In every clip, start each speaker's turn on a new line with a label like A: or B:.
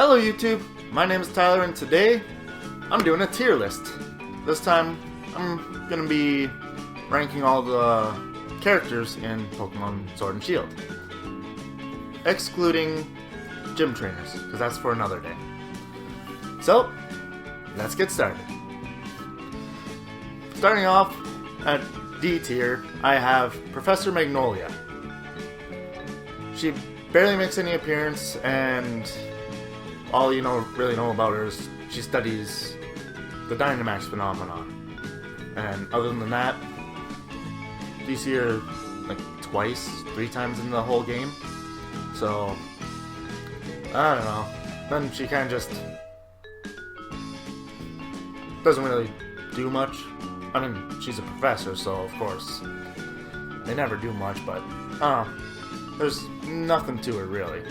A: Hello YouTube, my name is Tyler and today I'm doing a tier list. This time I'm going to be ranking all the characters in Pokemon Sword and Shield. Excluding gym trainers, because that's for another day. So, let's get started. Starting off at D tier, I have Professor Magnolia. She barely makes any appearance, and all you really know about her is she studies the Dynamax phenomenon. And other than that, you see her like twice, 3 times in the whole game. So, I don't know. Then she kind of just doesn't really do much. I mean, she's a professor, so of course they never do much, but there's nothing to her really.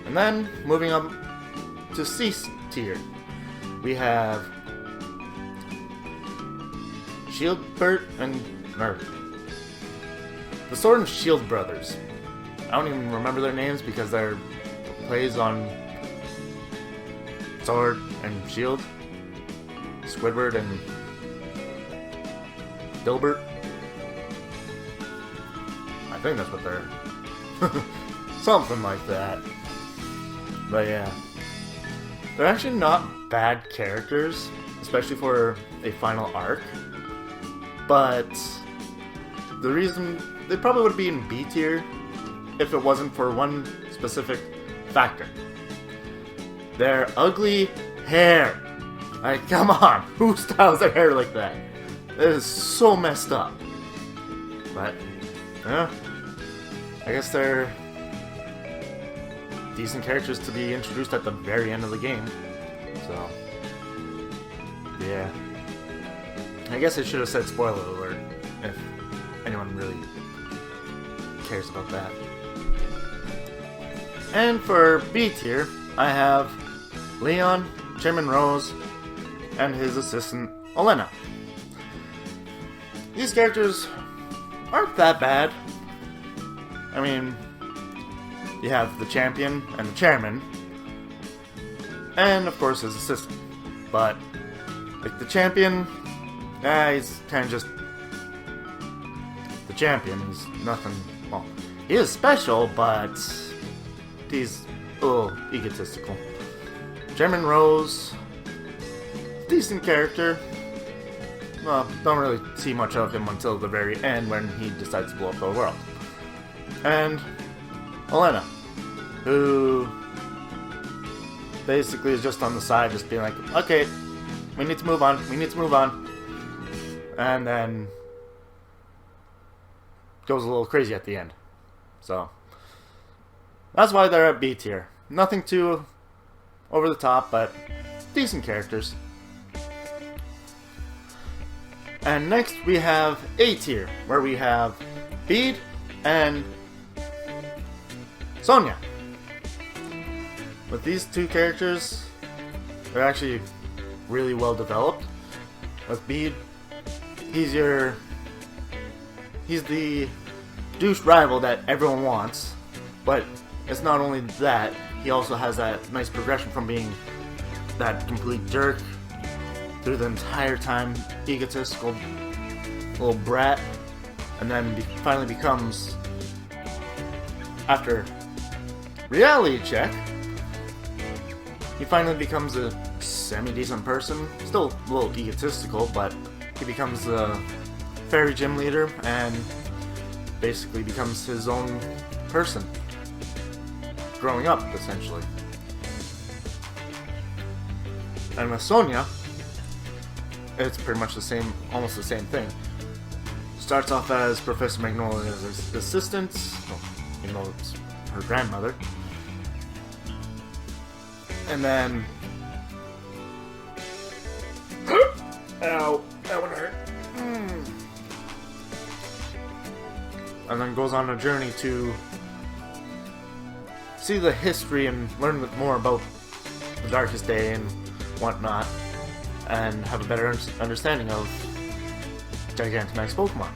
A: And then moving up to C tier, we have Shieldbert and the Sword and Shield brothers. I don't even remember their names because they're plays on Sword and Shield. Squidward and Dilbert. I think that's what they're... something like that. But yeah. They're actually not bad characters, especially for a final arc. But the reason they probably would be in B tier if it wasn't for one specific factor. Their ugly hair. Like, come on, who styles their hair like that? It is so messed up. But, yeah, I guess they're decent characters to be introduced at the very end of the game. So, yeah. I guess I should have said spoiler alert, if anyone really cares about that. And for B tier, I have Leon, Chairman Rose, and his assistant, Olena. These characters aren't that bad. I mean, you have the champion and the chairman, and of course his assistant. But, like the champion, he's kind of just the champion. He's nothing, well, he is special, but he's a little egotistical. Chairman Rose, decent character. Well, don't really see much of him until the very end when he decides to blow up the world. And Olena, who basically is just on the side, just being like, okay, we need to move on, and then goes a little crazy at the end. So, that's why they're at B tier. Nothing too over the top, but decent characters. And next we have A tier, where we have Bede and Sonia. With these two characters, they're actually really well developed. With Bede, he's the douche rival that everyone wants, but it's not only that, he also has that nice progression from being that complete jerk through the entire time, egotistical little brat, and then finally becomes, after reality check, he finally becomes a semi-decent person. Still a little egotistical, but he becomes the fairy gym leader and basically becomes his own person. Growing up, essentially. And with Sonia, it's pretty much the same, almost the same thing. Starts off as Professor Magnolia's assistant, well, even though it's her grandmother. And then... Ow, that one hurt. And then goes on a journey to see the history and learn more about the Darkest Day and whatnot, and have a better understanding of Gigantamax Pokemon.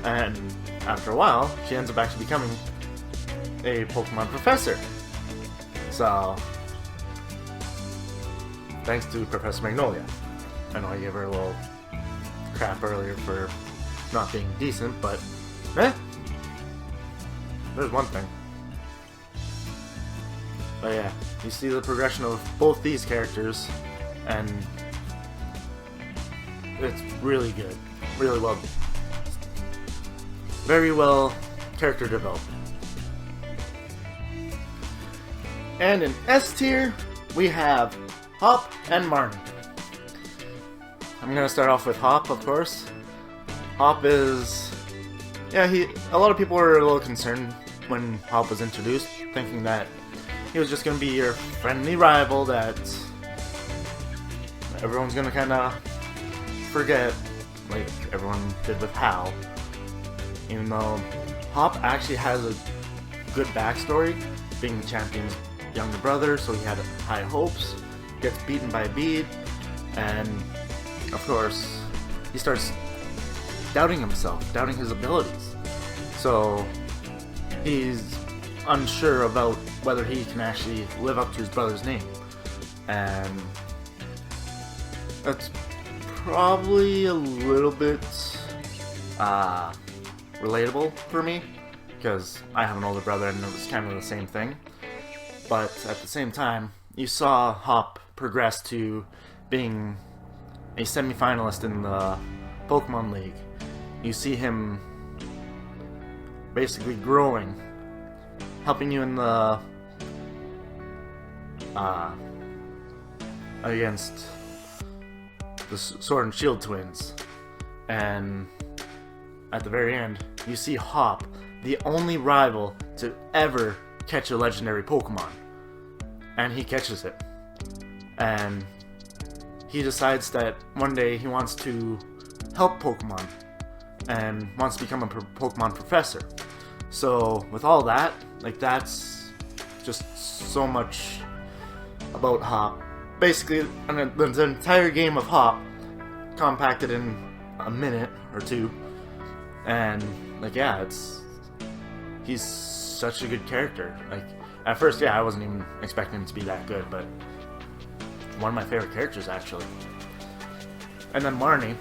A: And after a while, she ends up actually becoming a Pokemon professor. So, thanks to Professor Magnolia. I know I gave her a little crap earlier for not being decent, but there's one thing. But yeah, you see the progression of both these characters, and it's really good. Really well. Very well character development. And in S tier, we have Hop and Marnie. I'm gonna start off with Hop, of course. Hop is... yeah, a lot of people were a little concerned when Hop was introduced, thinking that he was just gonna be your friendly rival that everyone's gonna kinda forget, like everyone did with Hal. Even though Hop actually has a good backstory, being the champion's younger brother, so he had high hopes, gets beaten by Bede, and of course, he starts doubting himself, doubting his abilities. So he's unsure about whether he can actually live up to his brother's name. And that's probably a little bit relatable for me, because I have an older brother and it was kind of the same thing. But at the same time, you saw Hop progress to being a semi-finalist in the Pokemon League. You see him basically growing, helping you in the against the Sword and Shield twins. And at the very end, you see Hop, the only rival to ever catch a legendary Pokemon. And he catches it. And he decides that one day he wants to help Pokemon and wants to become a Pokemon professor. So with all that, like, that's just so much about Hop. Basically, the entire game of Hop compacted in a minute or two. And like, yeah, he's such a good character. Like, at first, yeah, I wasn't even expecting him to be that good, but one of my favorite characters, actually. And then Marnie,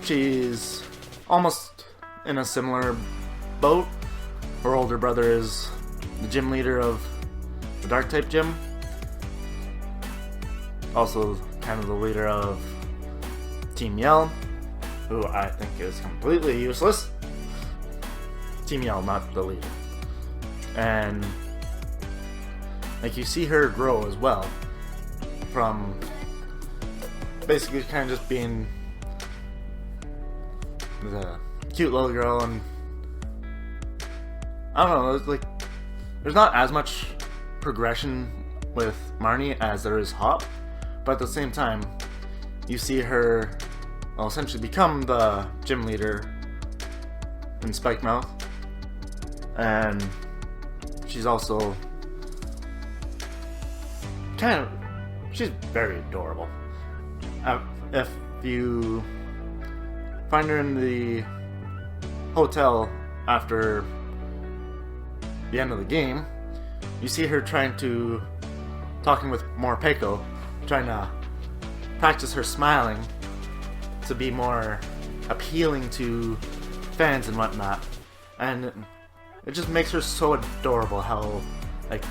A: she's almost in a similar boat. Her older brother is the gym leader of the Dark-type gym. Also, kind of the leader of Team Yell, who I think is completely useless. Team Yell, not the leader. And like, you see her grow as well, from basically kind of just being the cute little girl, and I don't know, it's like there's not as much progression with Marnie as there is Hop, but at the same time, you see her, well, essentially become the gym leader in Spikemouth, and she's also she's very adorable. If you find her in the hotel after the end of the game, you see her talking with Morpeko, trying to practice her smiling to be more appealing to fans and whatnot. And it just makes her so adorable how, like,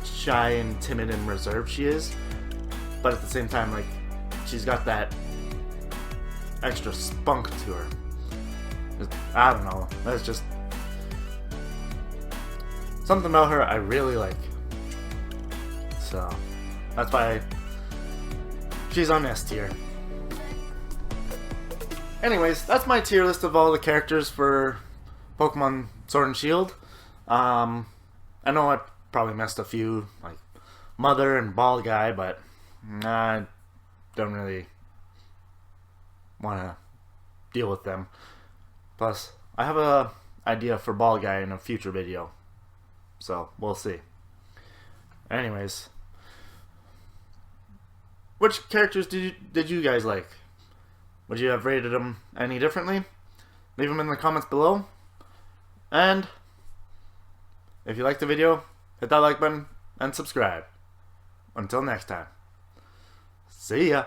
A: shy and timid and reserved she is, but at the same time, like, she's got that extra spunk to her. I don't know, that's just something about her I really like. So that's why she's on S tier. Anyways, that's my tier list of all the characters for Pokemon Sword and Shield. I know I probably missed a few, like Mother and Ball Guy, but I don't really want to deal with them. Plus, I have a idea for Ball Guy in a future video, so we'll see. Anyways, which characters did you guys like? Would you have rated them any differently? Leave them in the comments below. And if you liked the video, hit that like button, and subscribe. Until next time, see ya.